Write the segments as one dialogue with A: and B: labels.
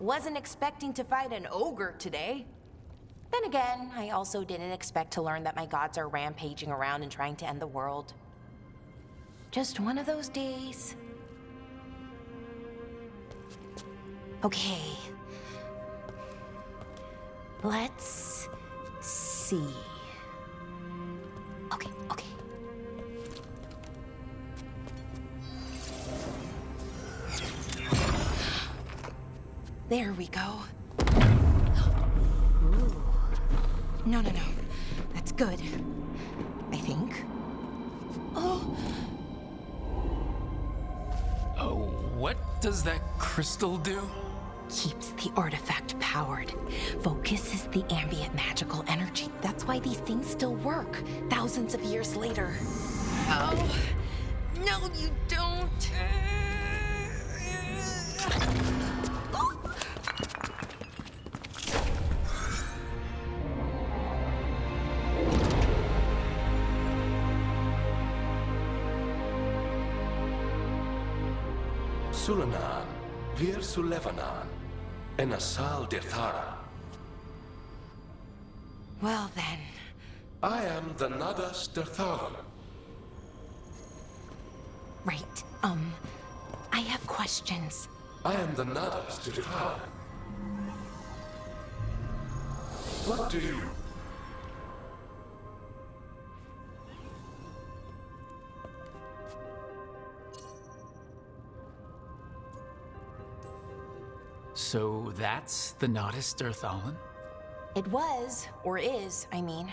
A: Wasn't expecting to fight an ogre today. Then again, I also didn't expect to learn that my gods are rampaging around and trying to end the world. Just one of those days. Okay. Let's see. Okay. There we go. Ooh. No. That's good. I think. Oh,
B: what does that crystal do?
A: keeps the artifact powered. Focuses the ambient magical energy. That's why these things still work, thousands of years later. Oh, no you don't.
C: Sulanan, Vir Sulevanan, and Asal Dirthara.
A: Well then.
C: I am the Nadas Dirthalan.
A: Right, I have questions.
C: I am the Nadas Dirthalan. What do you...
B: So that's the Nadas Dirthalan?
A: It was, or is, I mean.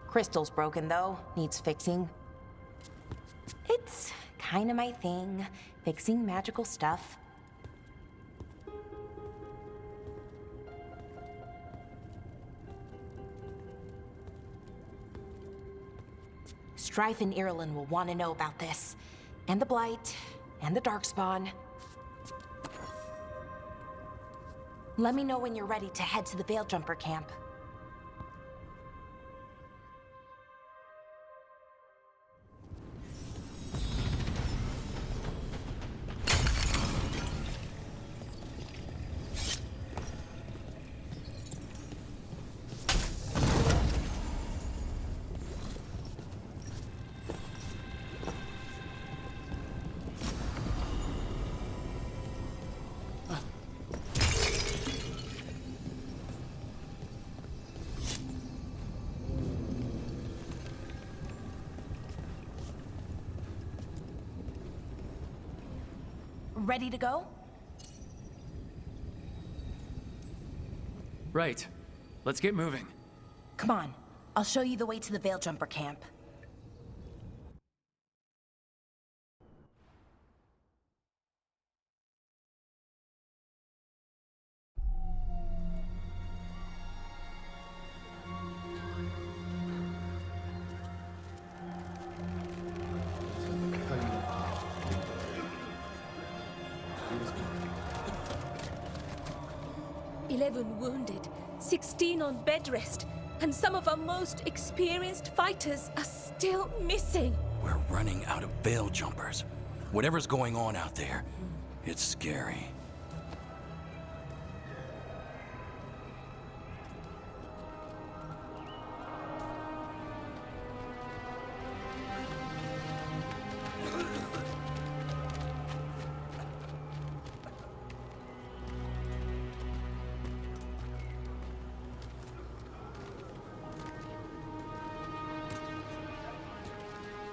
A: Crystal's broken though, needs fixing. It's kinda my thing, fixing magical stuff. Strife and Irulan will want to know about this. And the Blight, and the Darkspawn. Let me know when you're ready to head to the Veilguard camp. Ready to go?
B: Right. Let's get moving.
A: Come on. I'll show you the way to the Veilguard camp.
D: Wounded, 16 on bed rest, and some of our most experienced fighters are still missing.
E: We're running out of veil jumpers. Whatever's going on out there, it's scary.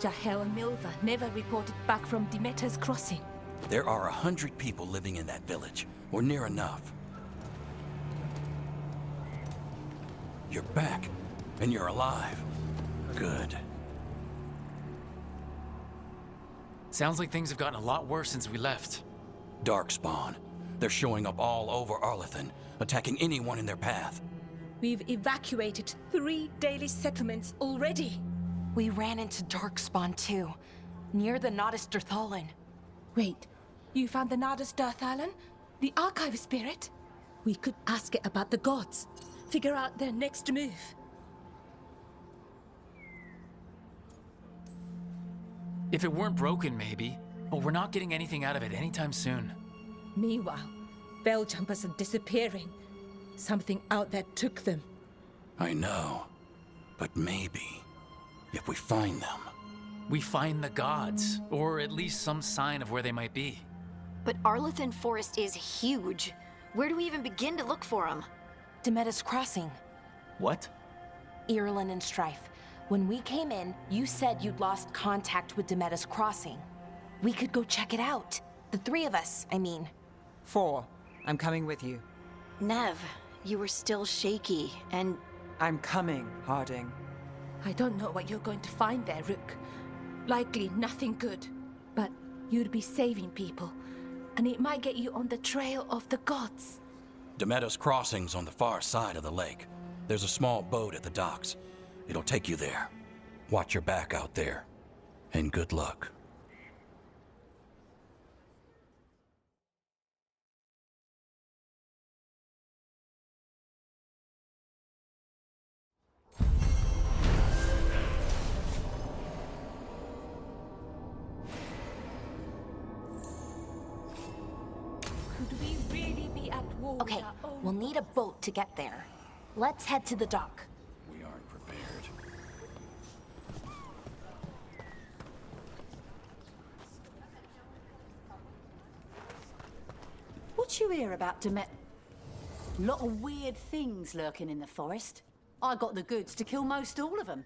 D: Jahel and Milva never reported back from Demeter's crossing.
E: There are 100 people living in that village, or near enough. You're back, and you're alive. Good.
B: Sounds like things have gotten a lot worse since we left.
E: Darkspawn. They're showing up all over Arlathan, attacking anyone in their path.
D: We've evacuated 3 daily settlements already.
A: We ran into Darkspawn too, near the Nadas Dirthalan.
D: Wait, you found the Nadas Dirthalan? The archive spirit? We could ask it about the gods. Figure out their next move.
B: If it weren't broken, maybe. But we're not getting anything out of it anytime soon.
D: Meanwhile, Veiljumpers are disappearing. Something out there took them.
E: I know. But maybe, if we find them...
B: We find the gods, or at least some sign of where they might be.
F: But Arlathan Forest is huge. Where do we even begin to look for them?
A: Demeda's Crossing.
B: What?
A: Irulan and Strife. When we came in, you said you'd lost contact with Demeda's Crossing. We could go check it out. The three of us, I mean.
G: 4. I'm coming with you.
F: Nev, you were still shaky, and
G: I'm coming, Harding.
D: I don't know what you're going to find there, Rook. Likely nothing good. But you'd be saving people, and it might get you on the trail of the gods.
E: Demeda's Crossing's on the far side of the lake. There's a small boat at the docks. It'll take you there. Watch your back out there. And good luck.
D: Could we really be at war
A: Okay,
D: with our own
A: we'll need a boat to get there. Let's head to the dock.
E: We aren't prepared.
H: What you hear about Demet? Lot of weird things lurking in the forest. I got the goods to kill most all of them.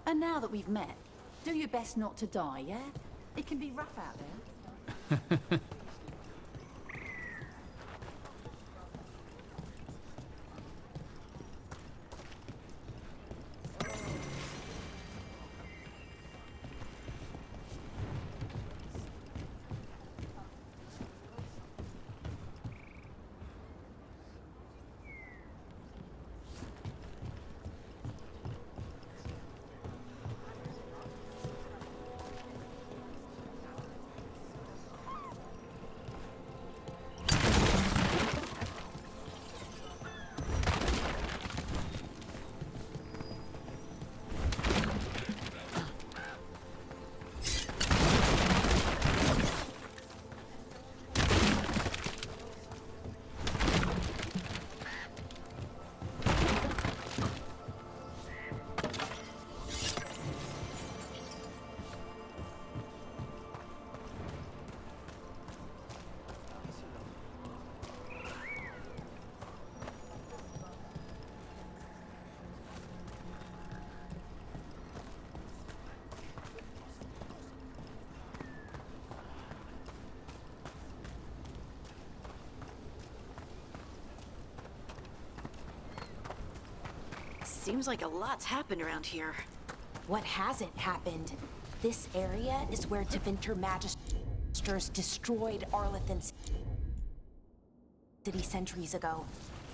H: And now that we've met, do your best not to die, yeah? It can be rough out there.
F: Seems like a lot's happened around here.
A: What hasn't happened? This area is where Tevinter Magisters destroyed Arlethan City centuries ago.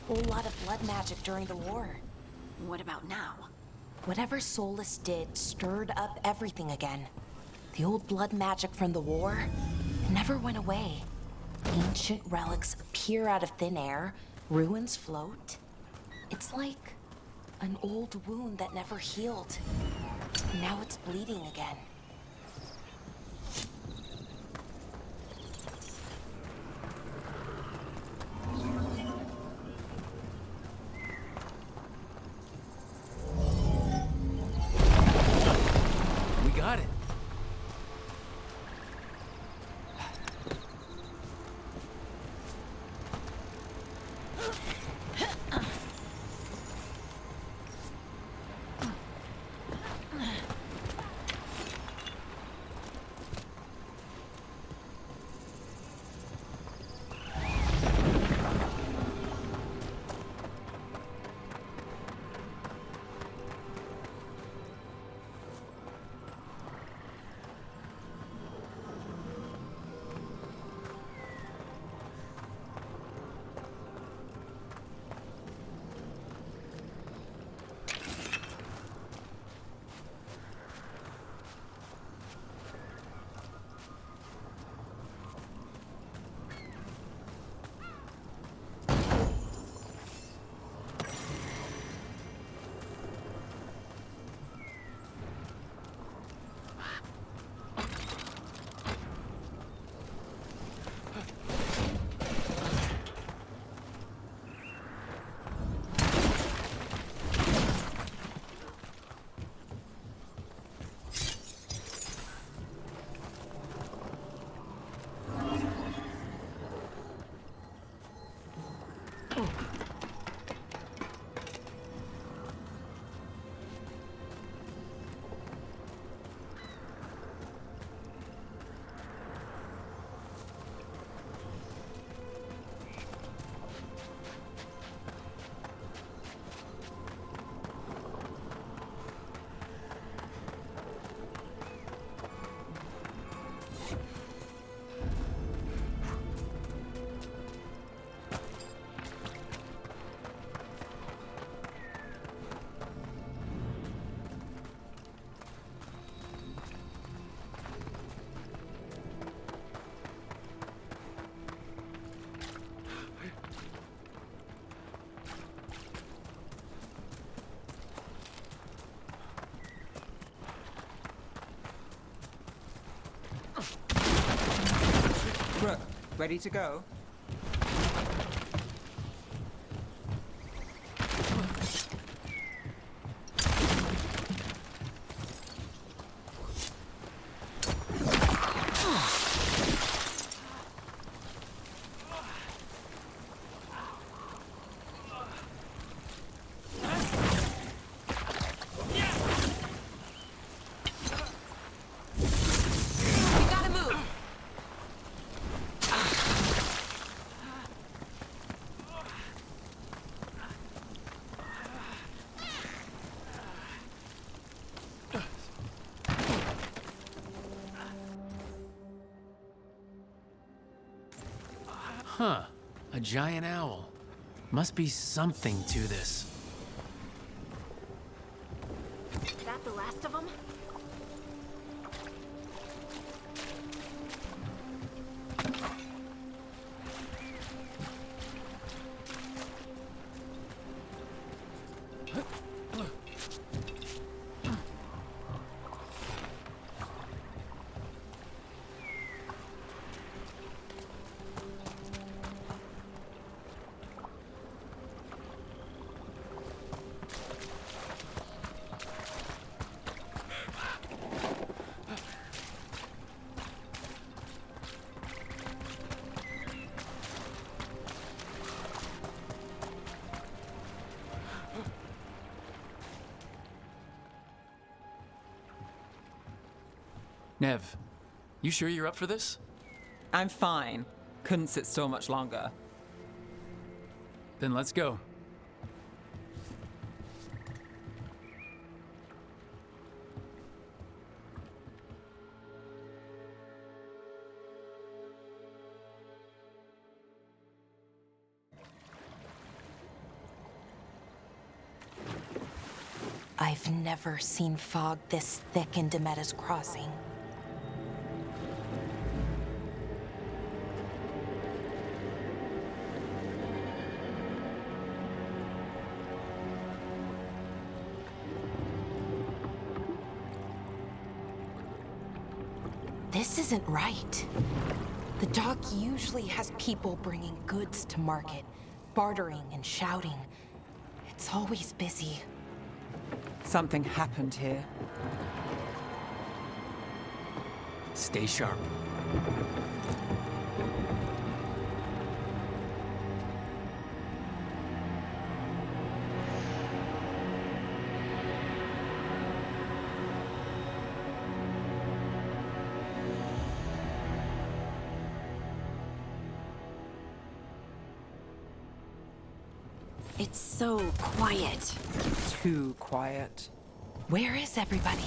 A: A whole lot of blood magic during the war.
F: What about now?
A: Whatever Solus did stirred up everything again. The old blood magic from the war, it never went away. Ancient relics appear out of thin air, ruins float. It's like an old wound that never healed. Now it's bleeding again.
B: We got it.
G: Rook, ready to go?
B: Huh. A giant owl. Must be something to this.
F: Is that the last of them?
B: Nev, you sure you're up for this?
G: I'm fine. Couldn't sit still much longer.
B: Then let's go.
A: I've never seen fog this thick in Demetta's Crossing. This isn't right. The dock usually has people bringing goods to market, bartering and shouting. It's always busy.
G: Something happened here.
B: Stay sharp.
F: It's so quiet.
G: Too quiet.
A: Where is everybody?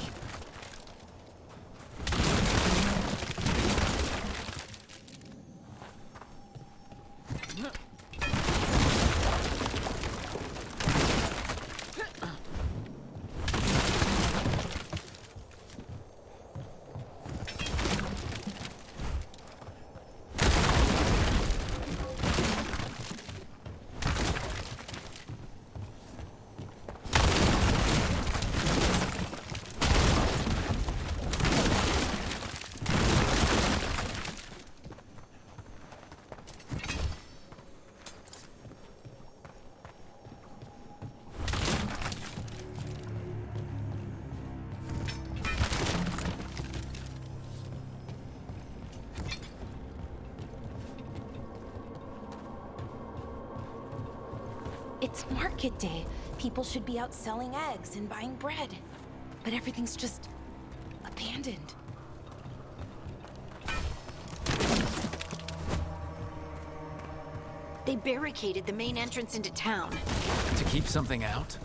A: It's market day. People should be out selling eggs and buying bread. But everything's just abandoned.
F: They barricaded the main entrance into town.
B: To keep something out?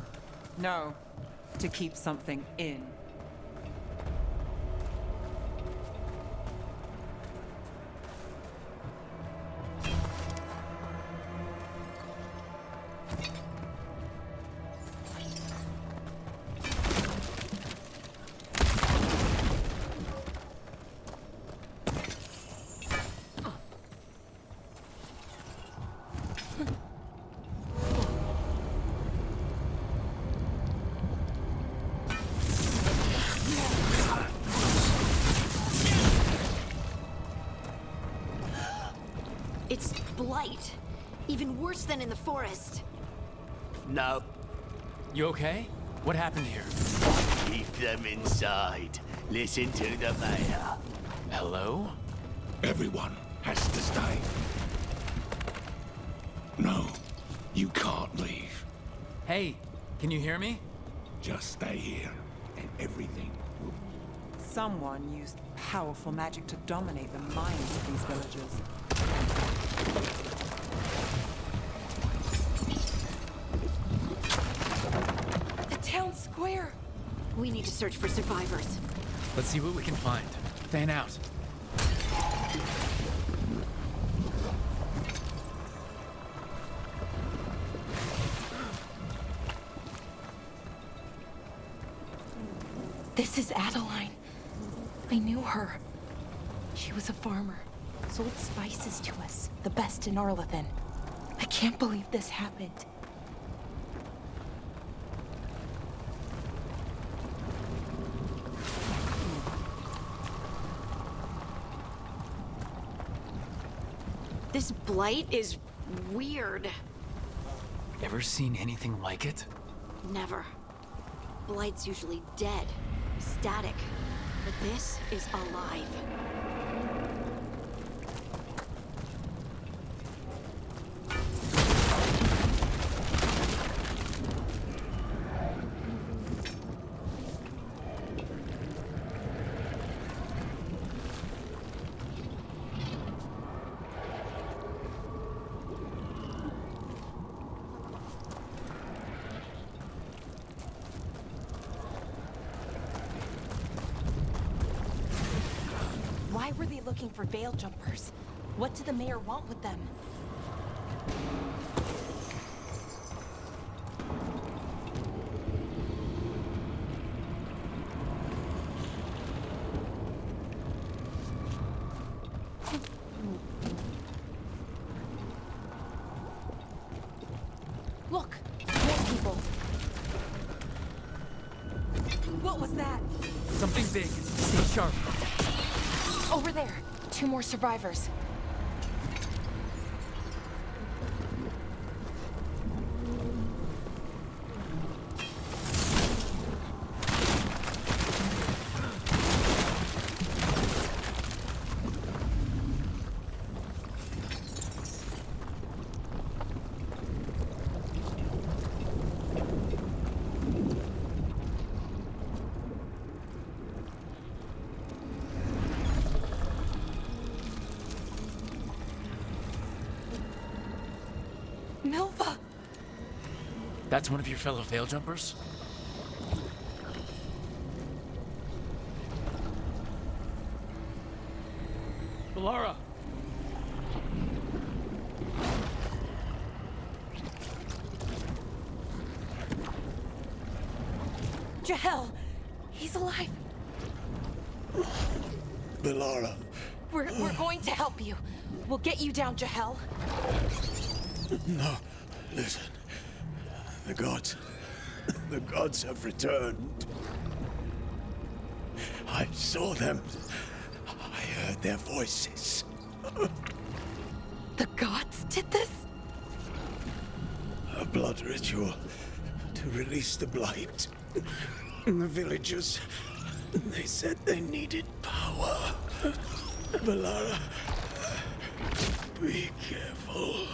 G: No, to keep something in.
F: It's blight. Even worse than in the forest.
I: No,
B: You okay? What happened here?
I: keep them inside. Listen to the mayor.
B: Hello?
C: Everyone has to stay. No, you can't leave.
B: Hey, can you hear me?
C: Just stay here, and everything will...
G: Someone used powerful magic to dominate the minds of these villagers.
A: The town square!
F: We need to search for survivors.
B: Let's see what we can find. Fan out.
A: This is Adeline. I knew her. She was a farmer. Sold spices to us, the best in Arlethan. I can't believe this happened.
F: This blight is weird.
B: Ever seen anything like it?
F: Never. Blight's usually dead, static. But this is alive.
A: Why were they looking for veil jumpers? What did the mayor want with them?
D: What was that?
B: Something big. Stay sharp.
A: Over there. 2 more survivors. Milva!
B: That's one of your fellow Veil Jumpers? Valara!
A: Jahel! He's alive!
C: Valara.
A: We're going to help you. We'll get you down, Jahel.
C: No, listen. The gods have returned. I saw them. I heard their voices.
A: The gods did this?
C: A blood ritual to release the blight. The villagers, they said they needed power. Valara, be careful.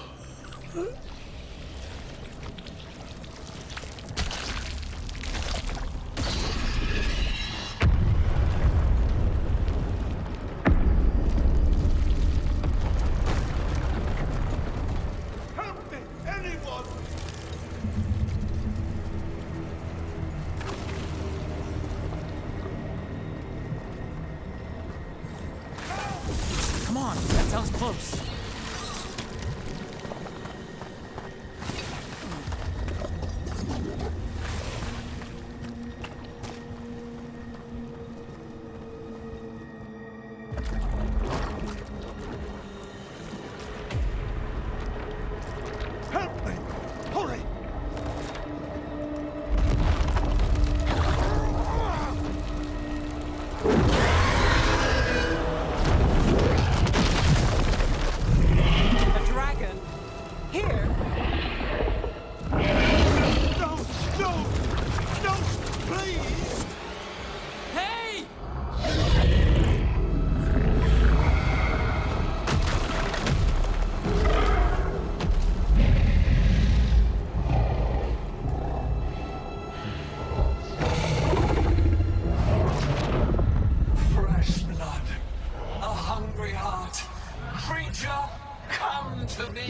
I: Help me, anyone!
B: Come on, that sounds close.
I: Help me! Hurry!
G: A dragon? Here?
I: No! No! No! Please!
B: Hey!
E: Fresh blood, a hungry heart. Creature, come to me.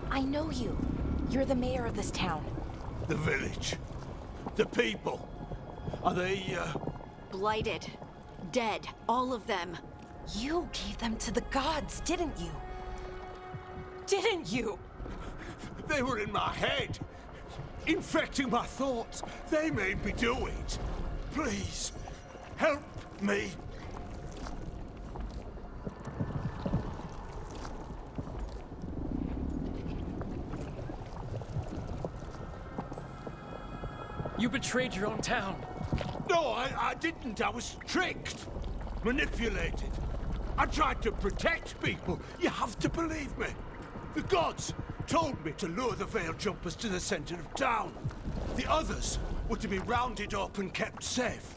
A: I know you. You're the mayor of this town.
I: The village. The people. Are they,
F: Blighted. Dead. All of them.
A: You gave them to the gods, didn't you? Didn't you?
I: They were in my head. Infecting my thoughts. They made me do it. Please, help me.
B: You betrayed your own town.
I: No, I didn't. I was tricked. Manipulated. I tried to protect people. You have to believe me. The gods told me to lure the Veil Jumpers to the center of town. The others were to be rounded up and kept safe.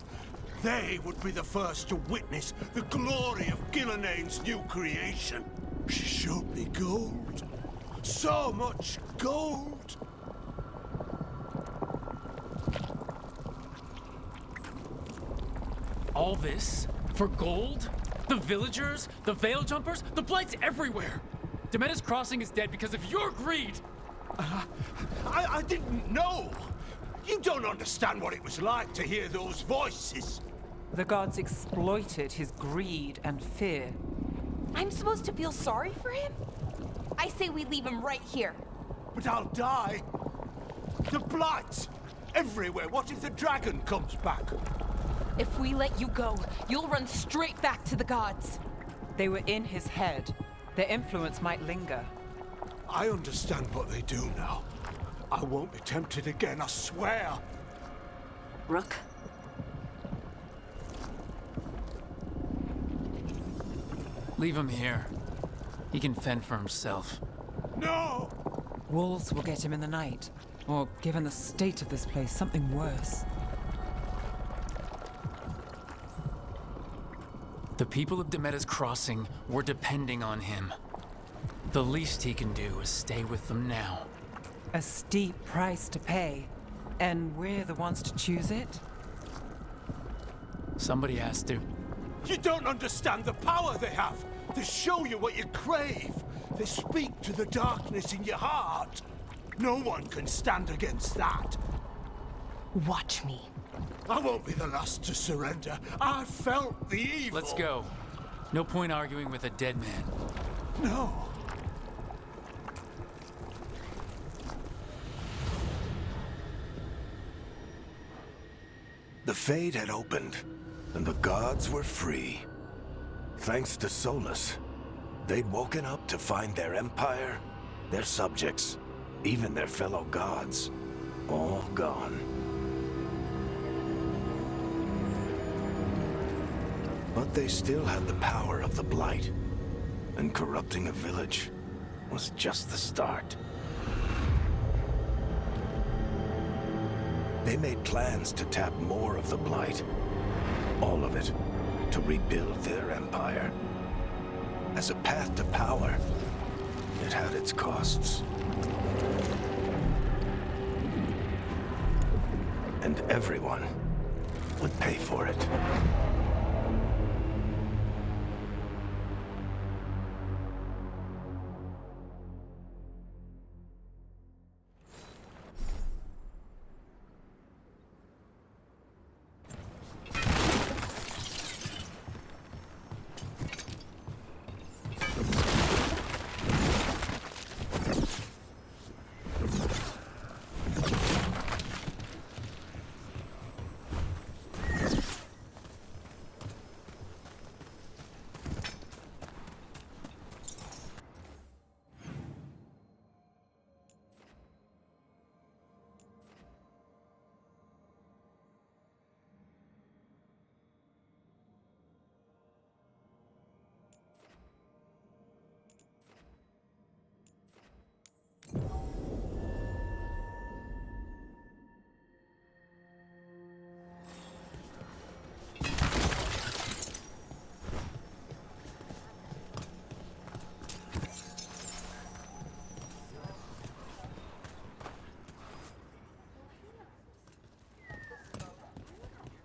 I: They would be the first to witness the glory of Gillenane's new creation. She showed me gold. So much gold.
B: All this? For gold? The villagers? The Veil Jumpers? The Blight's everywhere! Demetta's Crossing is dead because of your greed!
I: I didn't know. You don't understand what it was like to hear those voices.
G: The gods exploited his greed and fear.
D: I'm supposed to feel sorry for him? I say we leave him right here.
I: But I'll die. The blight! Everywhere. What if the dragon comes back?
D: If we let you go, you'll run straight back to the gods.
G: They were in his head. Their influence might linger.
I: I understand what they do now. I won't be tempted again, I swear.
H: Rook?
B: Leave him here. He can fend for himself.
I: No!
G: Wolves will get him in the night. Or, given the state of this place, something worse.
B: The people of Demeter's Crossing were depending on him. The least he can do is stay with them now.
G: A steep price to pay. And we're the ones to choose it?
B: Somebody has to.
I: You don't understand the power they have. They show you what you crave. They speak to the darkness in your heart. No one can stand against that.
A: Watch me.
I: I won't be the last to surrender. I felt the evil.
B: Let's go. No point arguing with a dead man.
I: No.
C: The Fade had opened, and the gods were free. Thanks to Solus, they'd woken up to find their empire, their subjects, even their fellow gods, all gone. But they still had the power of the Blight, and corrupting a village was just the start. They made plans to tap more of the Blight, all of it, to rebuild their empire. As a path to power, it had its costs. And everyone would pay for it.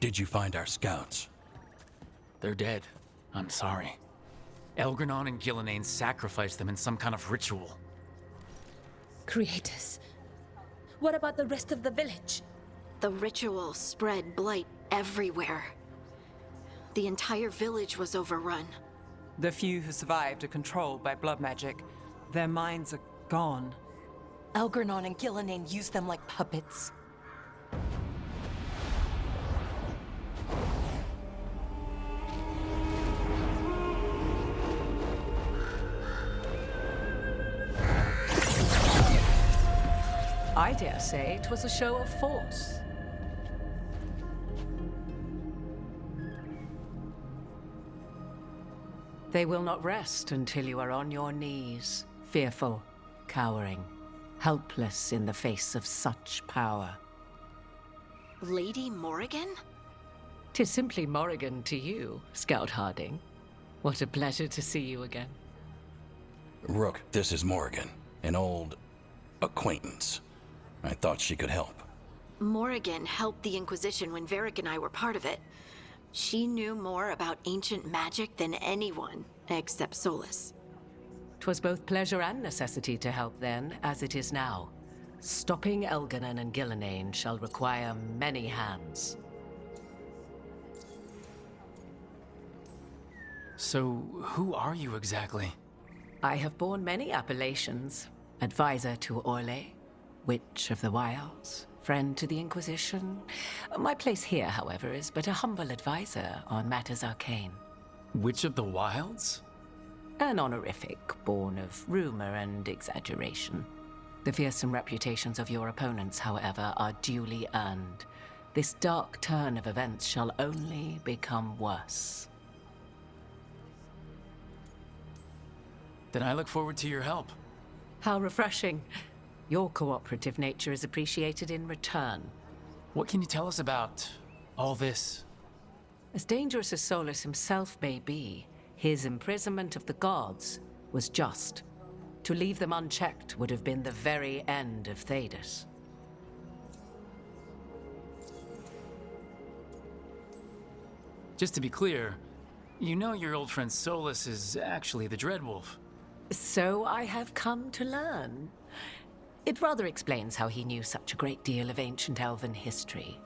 E: Did you find our scouts?
B: They're dead. I'm sorry. Elgranon and Gillenane sacrificed them in some kind of ritual.
D: Creators. What about the rest of the village?
F: The ritual spread blight everywhere. The entire village was overrun.
G: The few who survived are controlled by blood magic. Their minds are gone.
A: Elgranon and Gillenane use them like puppets.
J: I dare say it was a show of force. They will not rest until you are on your knees, fearful, cowering, helpless in the face of such power.
F: Lady Morrigan?
J: 'Tis simply Morrigan to you, Scout Harding. What a pleasure to see you again.
E: Rook, this is Morrigan, an old acquaintance. I thought she could help.
F: Morrigan helped the Inquisition when Varric and I were part of it. She knew more about ancient magic than anyone, except Solus.
J: 'Twas both pleasure and necessity to help then, as it is now. Stopping Elganon and Gillenane shall require many hands.
B: So, who are you exactly?
J: I have borne many appellations. Advisor to Orlais, Witch of the Wilds, friend to the Inquisition. My place here, however, is but a humble advisor on matters arcane.
B: Witch of the Wilds?
J: An honorific born of rumor and exaggeration. The fearsome reputations of your opponents, however, are duly earned. This dark turn of events shall only become worse.
B: Then I look forward to your help.
J: How refreshing. Your cooperative nature is appreciated in return.
B: What can you tell us about all this?
J: As dangerous as Solus himself may be, his imprisonment of the gods was just. To leave them unchecked would have been the very end of Thedas.
B: Just to be clear, you know your old friend Solus is actually the Dreadwolf.
J: So I have come to learn. It rather explains how he knew such a great deal of ancient elven history,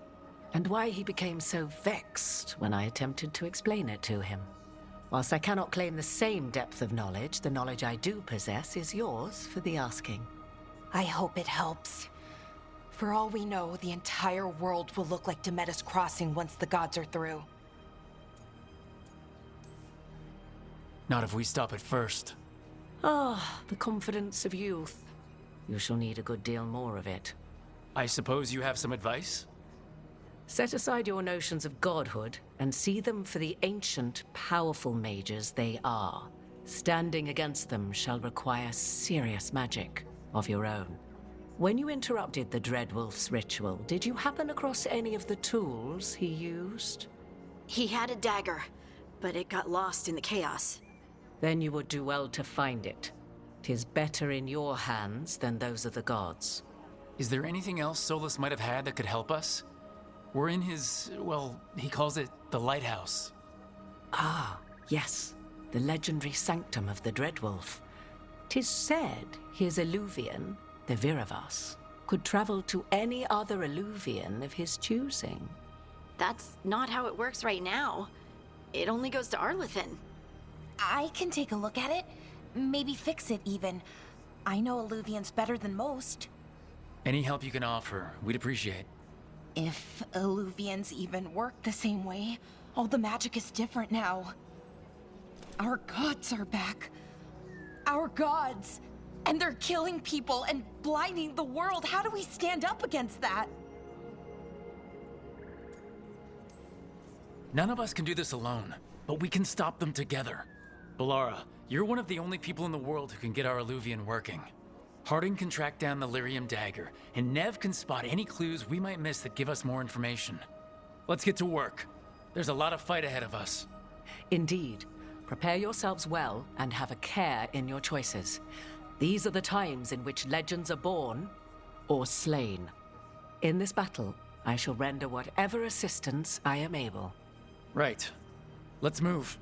J: and why he became so vexed when I attempted to explain it to him. Whilst I cannot claim the same depth of knowledge, the knowledge I do possess is yours for the asking.
A: I hope it helps. For all we know, the entire world will look like Demetis Crossing once the gods are through.
B: Not if we stop it first.
J: Ah, the confidence of youth. You shall need a good deal more of it.
B: I suppose you have some advice?
J: Set aside your notions of godhood and see them for the ancient, powerful mages they are. Standing against them shall require serious magic of your own. When you interrupted the Dreadwolf's ritual, did you happen across any of the tools he used?
F: He had a dagger, but it got lost in the chaos.
J: Then you would do well to find it. 'Tis better in your hands than those of the gods.
B: Is there anything else Solus might have had that could help us? We're in his, well, he calls it the lighthouse.
J: Ah, yes. The legendary sanctum of the Dreadwolf. 'Tis said his Illuvian, the Viravas, could travel to any other Illuvian of his choosing.
F: That's not how it works right now. It only goes to Arlethan.
A: I can take a look at it. Maybe fix it, even. I know Illuvians better than most.
B: Any help you can offer, we'd appreciate.
A: If Illuvians even work the same way, all the magic is different now. Our gods are back. Our gods! And they're killing people and blinding the world. How do we stand up against that?
B: None of us can do this alone, but we can stop them together. Balara, you're one of the only people in the world who can get our Illuvian working. Harding can track down the Lyrium dagger, and Nev can spot any clues we might miss that give us more information. Let's get to work. There's a lot of fight ahead of us.
J: Indeed. Prepare yourselves well and have a care in your choices. These are the times in which legends are born or slain. In this battle, I shall render whatever assistance I am able.
B: Right. Let's move.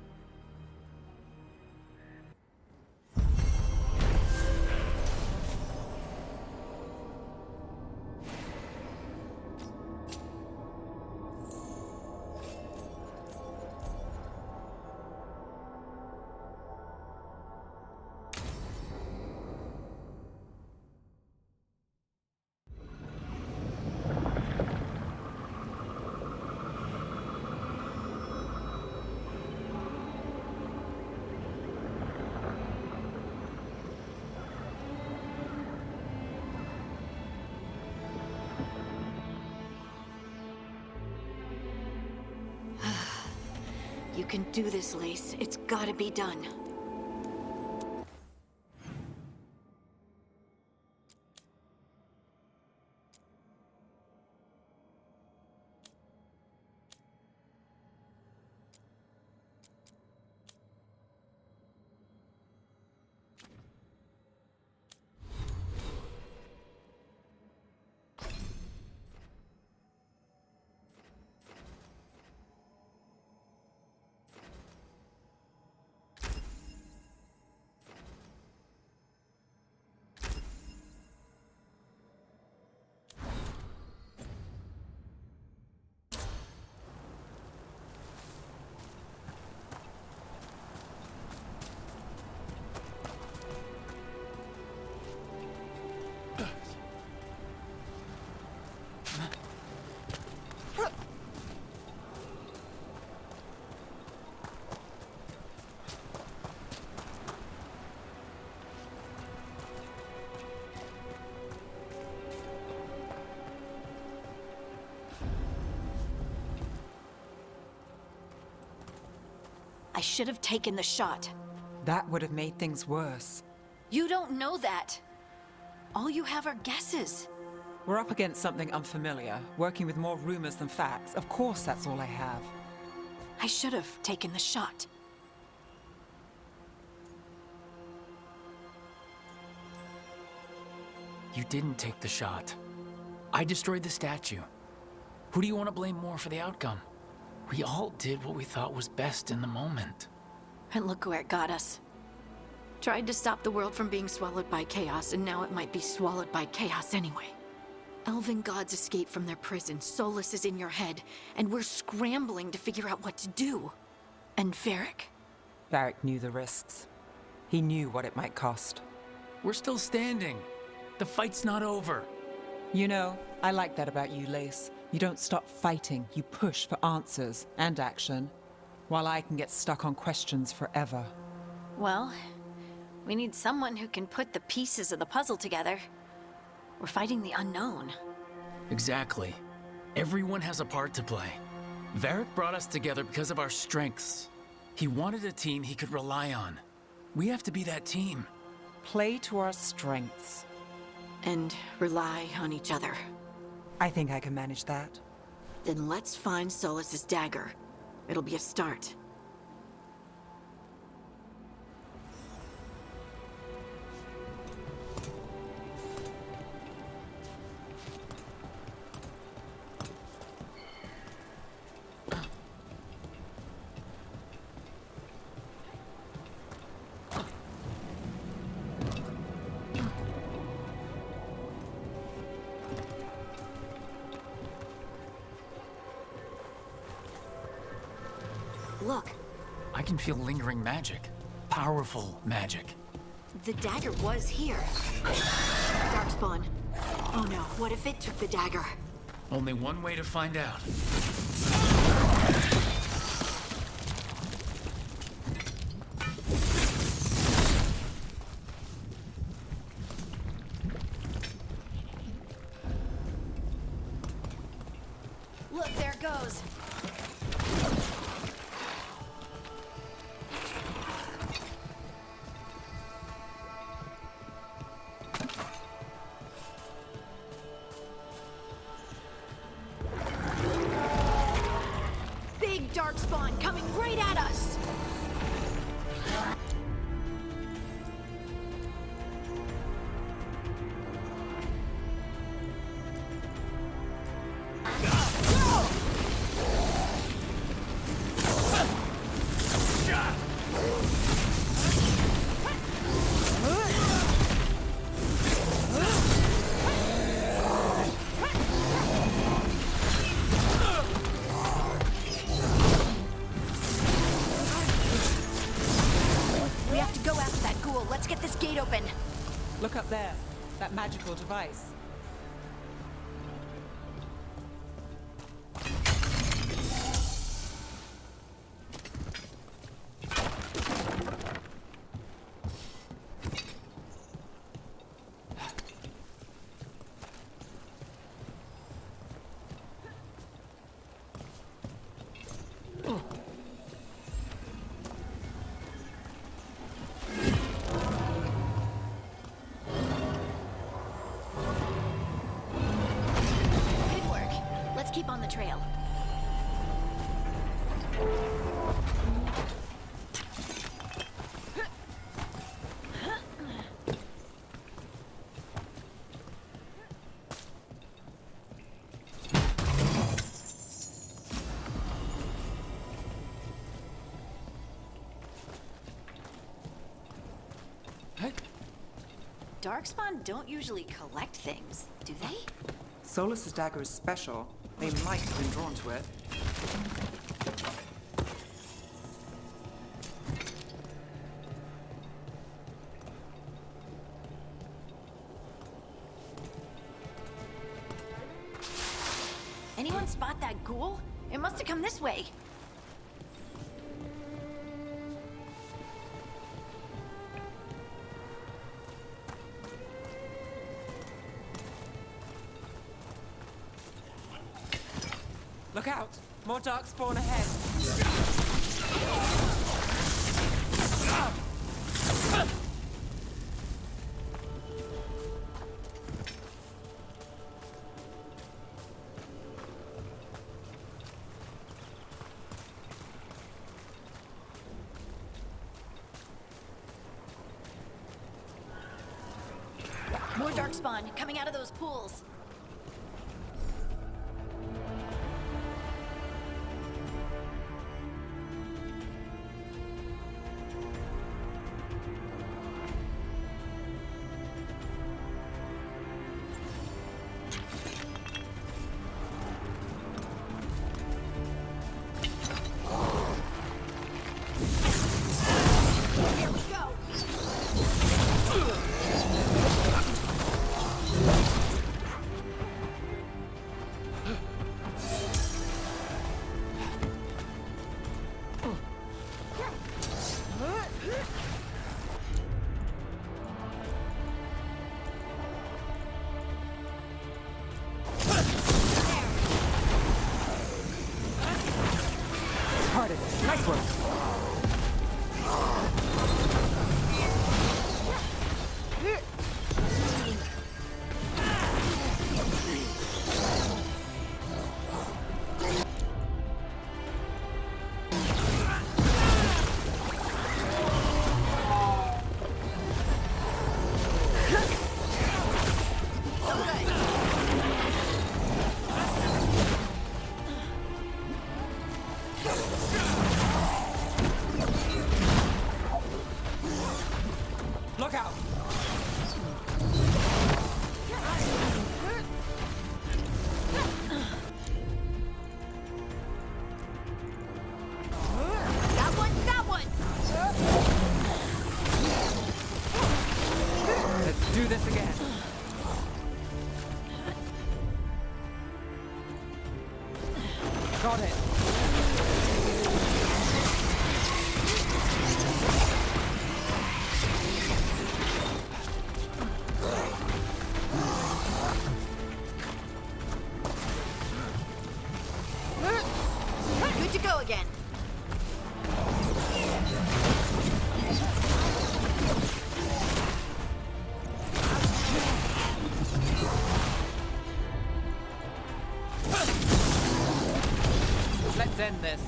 F: You can do this, Lace. It's gotta be done. should have taken the shot.
G: That would have made things worse.
F: You don't know that. All you have are guesses.
G: We're up against something unfamiliar, working with more rumors than facts. Of course, that's all I have.
F: I should have taken the shot.
B: You didn't take the shot. I destroyed the statue. Who do you want to blame more for the outcome? We all did what we thought was best in the moment.
F: And look where it got us. Tried to stop the world from being swallowed by chaos, and now it might be swallowed by chaos anyway. Elven gods escaped from their prison, Solus is in your head, and we're scrambling to figure out what to do. And Varric.
G: Varric knew the risks. He knew what it might cost.
B: We're still standing. The fight's not over.
G: You know, I like that about you, Lace. You don't stop fighting, you push for answers and action, while I can get stuck on questions forever.
F: Well, we need someone who can put the pieces of the puzzle together. We're fighting the unknown.
B: Exactly. Everyone has a part to play. Varric brought us together because of our strengths. He wanted a team he could rely on. We have to be that team.
G: Play to our strengths.
F: And rely on each other.
G: I think I can manage that.
F: Then let's find Solus's dagger. It'll be a start. Look,
B: I can feel lingering magic. Powerful magic.
F: the dagger was here. Darkspawn. Oh no, what if it took the dagger?
B: Only one way to find out.
F: Look, there it goes. Big Darkspawn coming right at us! We have to go after that ghoul. Let's get this gate open.
G: Look up there. That magical device.
F: Good work. Let's keep on the trail. Darkspawn don't usually collect things, do they?
G: Solus's dagger is special. They might have been drawn to it.
F: Anyone spot that ghoul? It must have come this way.
G: Look out! More darkspawn ahead.
F: Darkspawn coming out of those pools. Here we go.
G: Part of it. Nice work. Look out!
F: That one, that one!
G: Let's do this again. Got it.
F: Good to go again.
G: Let's end this.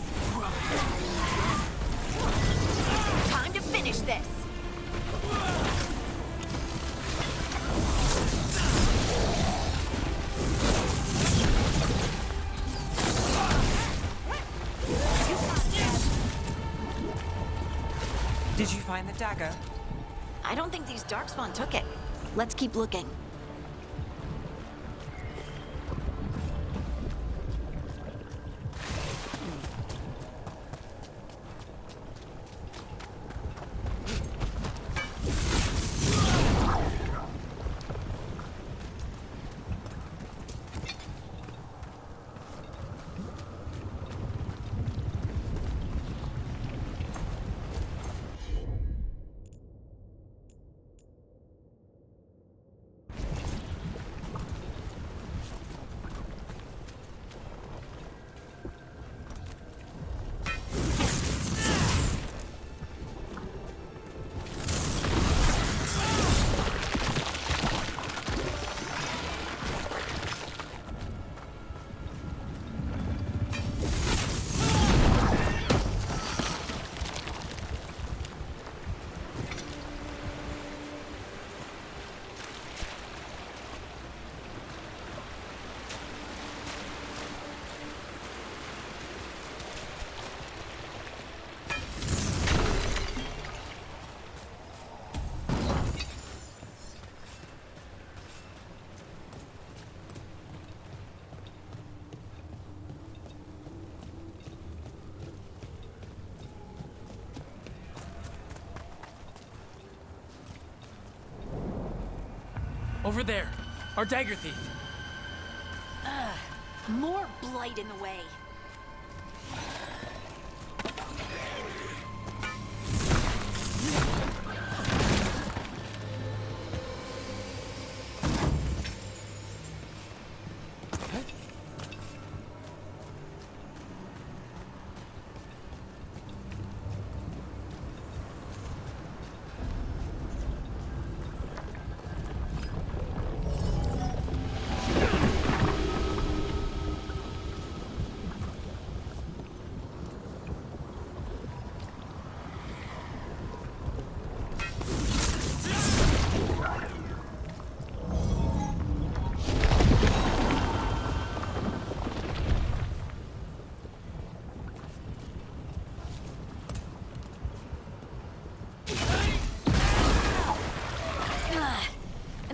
F: Time to finish this.
G: Did you find the dagger?
F: I don't think these Darkspawn took it. Let's keep looking.
B: Over there, our dagger thief.
F: More blight in the way.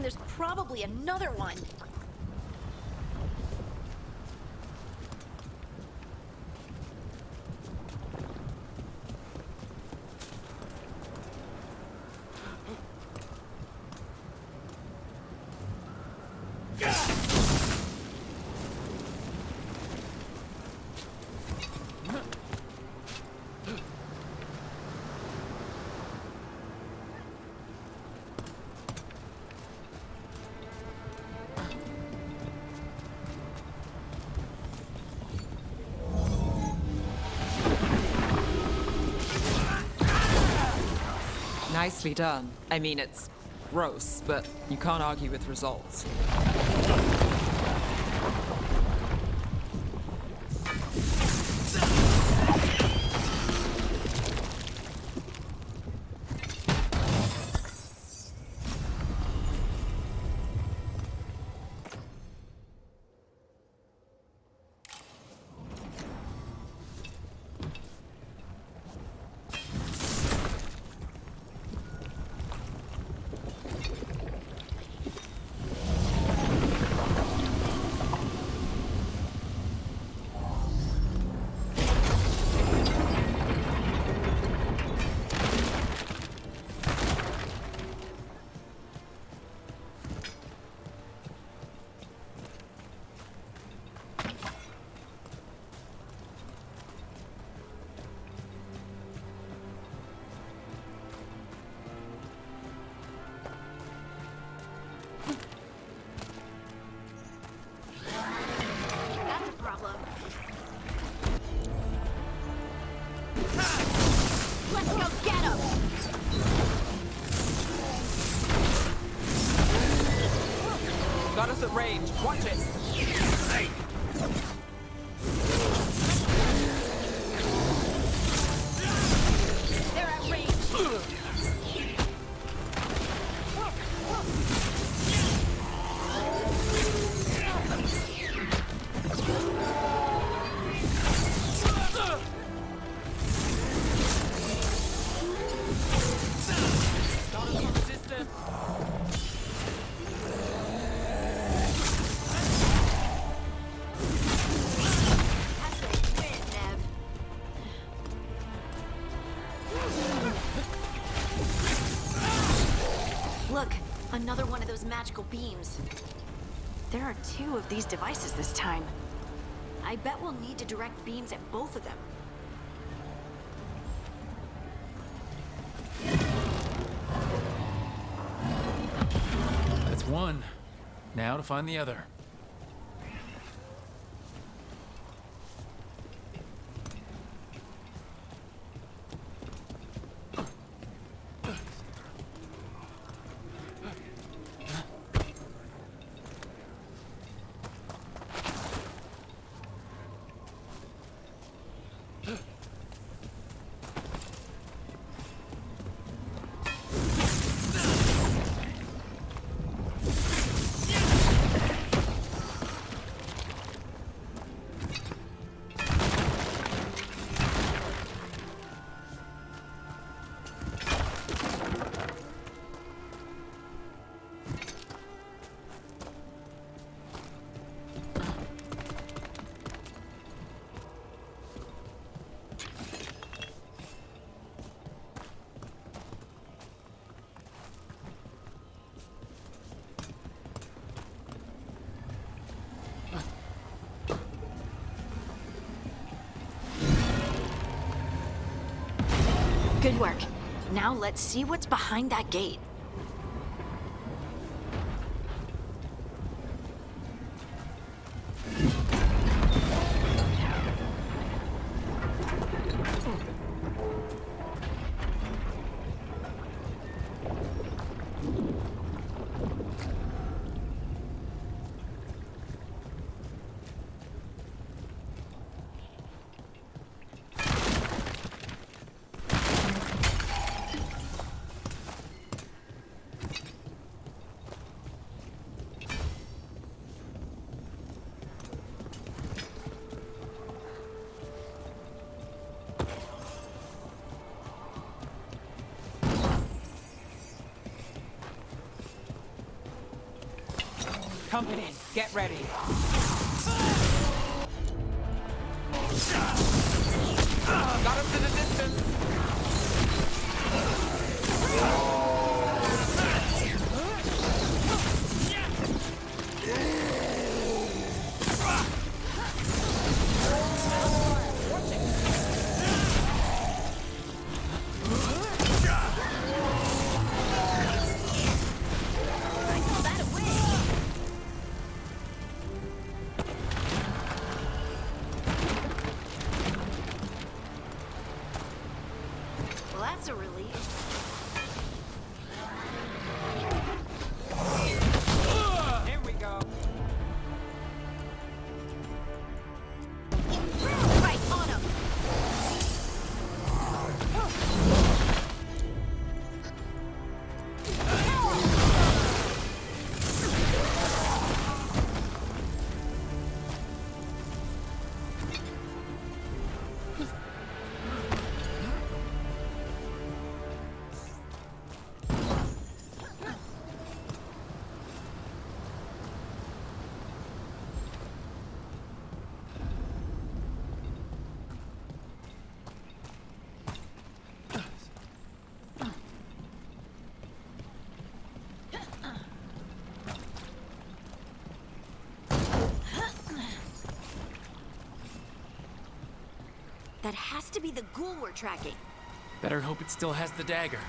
F: there's probably another one.
G: Nicely done. I mean, it's gross, but you can't argue with results. Got us at range. Watch it. Hey.
F: They're at range. Look, another one of those magical beams. There are 2 of these devices this time. I bet we'll need to direct beams at both of them.
B: That's one. Now to find the other.
F: Good work. Now let's see what's behind that gate.
G: Company, get ready. Got him to the distance.
F: Well, that's a relief.
G: Here we go.
F: Right on him. That has to be the ghoul we're tracking.
B: Better hope it still has the dagger.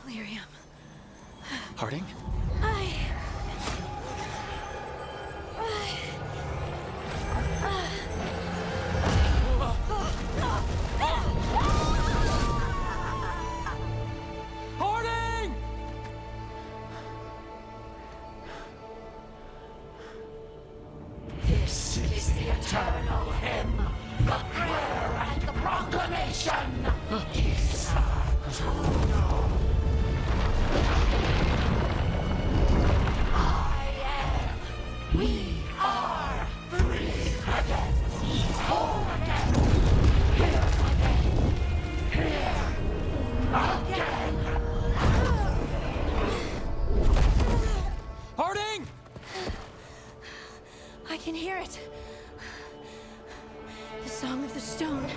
F: Lyrium.
B: Harding? Harding!
I: This is the eternal hymn, the prayer and the proclamation. We are free again, whole again, here again.
B: Harding!
F: I can hear it. The song of the stone.